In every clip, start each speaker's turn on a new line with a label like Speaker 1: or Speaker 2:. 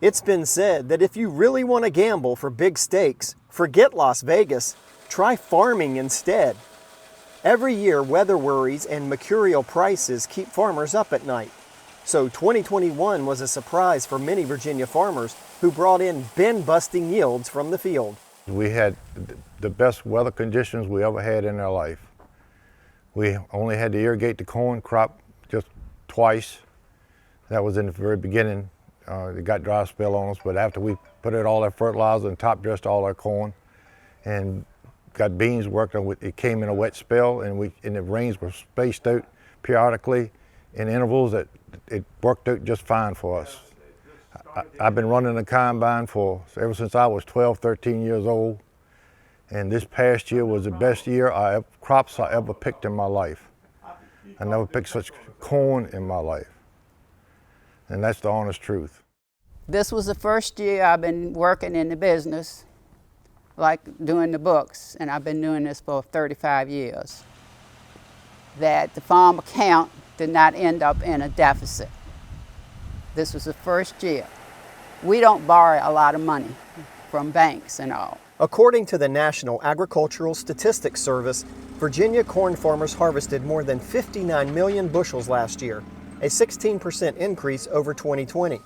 Speaker 1: It's been said that if you really want to gamble for big stakes, forget Las Vegas, try farming instead. Every year, weather worries and mercurial prices keep farmers up at night. So 2021 was a surprise for many Virginia farmers who brought in bin-busting yields from the field.
Speaker 2: We had the best weather conditions we ever had in our life. We only had to irrigate the corn crop just twice. That was in the very beginning. It got dry spell on us, but after we put in all that fertilizer and top dressed all our corn and got beans worked on, it came in a wet spell, and the rains were spaced out periodically in intervals that it worked out just fine for us. I've been running the combine ever since I was 12, 13 years old, and this past year was the best crops I ever picked in my life. I never picked such corn in my life, and that's the honest truth.
Speaker 3: This was the first year I've been working in the business, like doing the books, and I've been doing this for 35 years, that the farm account did not end up in a deficit. This was the first year. We don't borrow a lot of money from banks and all.
Speaker 1: According to the National Agricultural Statistics Service, Virginia corn farmers harvested more than 59 million bushels last year, a 16% increase over 2020.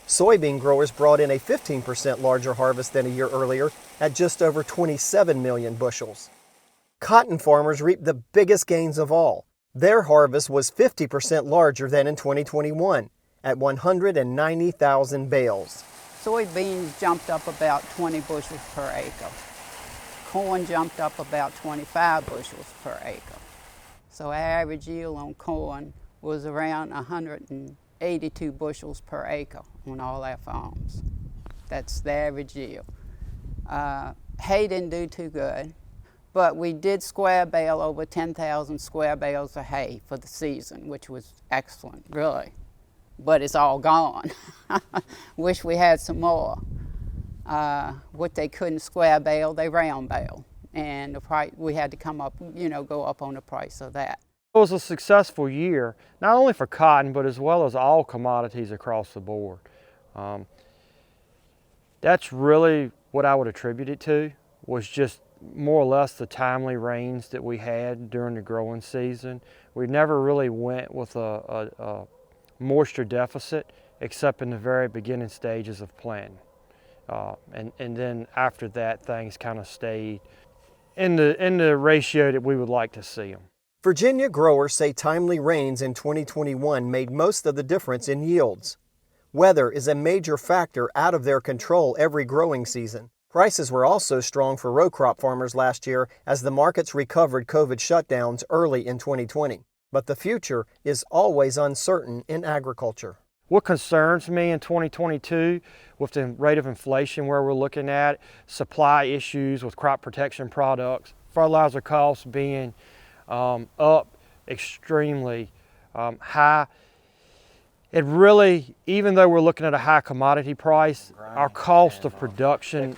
Speaker 1: Soybean growers brought in a 15% larger harvest than a year earlier at just over 27 million bushels. Cotton farmers reaped the biggest gains of all. Their harvest was 50% larger than in 2021 at 190,000 bales.
Speaker 3: Soybeans jumped up about 20 bushels per acre. Corn jumped up about 25 bushels per acre. So our average yield on corn was around 182 bushels per acre on all our farms. That's the average yield. Hay didn't do too good, but we did square bale over 10,000 square bales of hay for the season, which was excellent, really. But it's all gone. Wish we had some more. What they couldn't square bale, they round bale. And the price, we had to come up, go up on the price of that.
Speaker 4: It was a successful year, not only for cotton, but as well as all commodities across the board. That's really what I would attribute it to, was just more or less the timely rains that we had during the growing season. We never really went with a moisture deficit except in the very beginning stages of planting. And then after that, things kind of stayed in the ratio that we would like to see them.
Speaker 1: Virginia growers say timely rains in 2021 made most of the difference in yields. Weather is a major factor out of their control every growing season. Prices were also strong for row crop farmers last year as the markets recovered COVID shutdowns early in 2020. But the future is always uncertain in agriculture.
Speaker 4: What concerns me in 2022 with the rate of inflation where we're looking at, supply issues with crop protection products, fertilizer costs being up extremely high. It really, even though we're looking at a high commodity price, our cost of production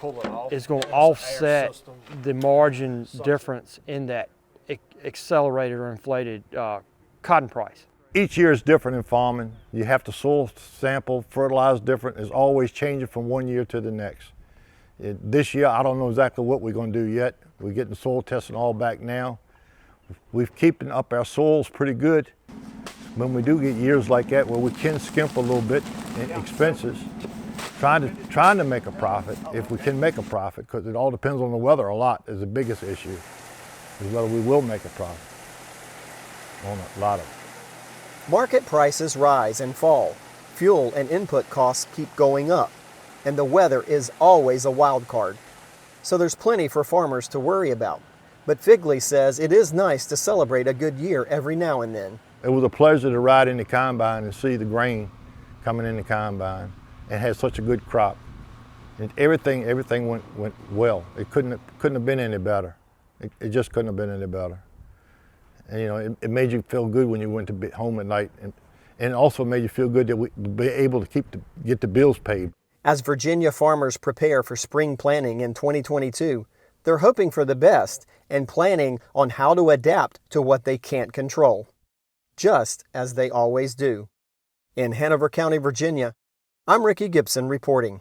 Speaker 4: is going to offset the margin difference in that accelerated or inflated cotton price.
Speaker 2: Each year is different in farming. You have to soil sample, fertilize different. It's always changing from one year to the next. This year, I don't know exactly what we're going to do yet. We're getting soil testing all back now. We're keeping up our soils pretty good. When we do get years like that where we can skimp a little bit in expenses, trying to make a profit, if we can make a profit, because it all depends on the weather a lot, is the biggest issue, is whether we will make a profit on a lot of it.
Speaker 1: Market prices rise and fall. Fuel and input costs keep going up, and the weather is always a wild card. So there's plenty for farmers to worry about. But FIGULY says it is nice to celebrate a good year every now and then.
Speaker 2: It was a pleasure to ride in the combine and see the grain coming in the combine and had such a good crop. And everything went well. It couldn't have been any better. It just couldn't have been any better. And it made you feel good when you went to home at night, and it also made you feel good that we'd be able to get the bills paid.
Speaker 1: As Virginia farmers prepare for spring planting in 2022, they're hoping for the best and planning on how to adapt to what they can't control, just as they always do. In Hanover County, Virginia, I'm Ricky Gibson reporting.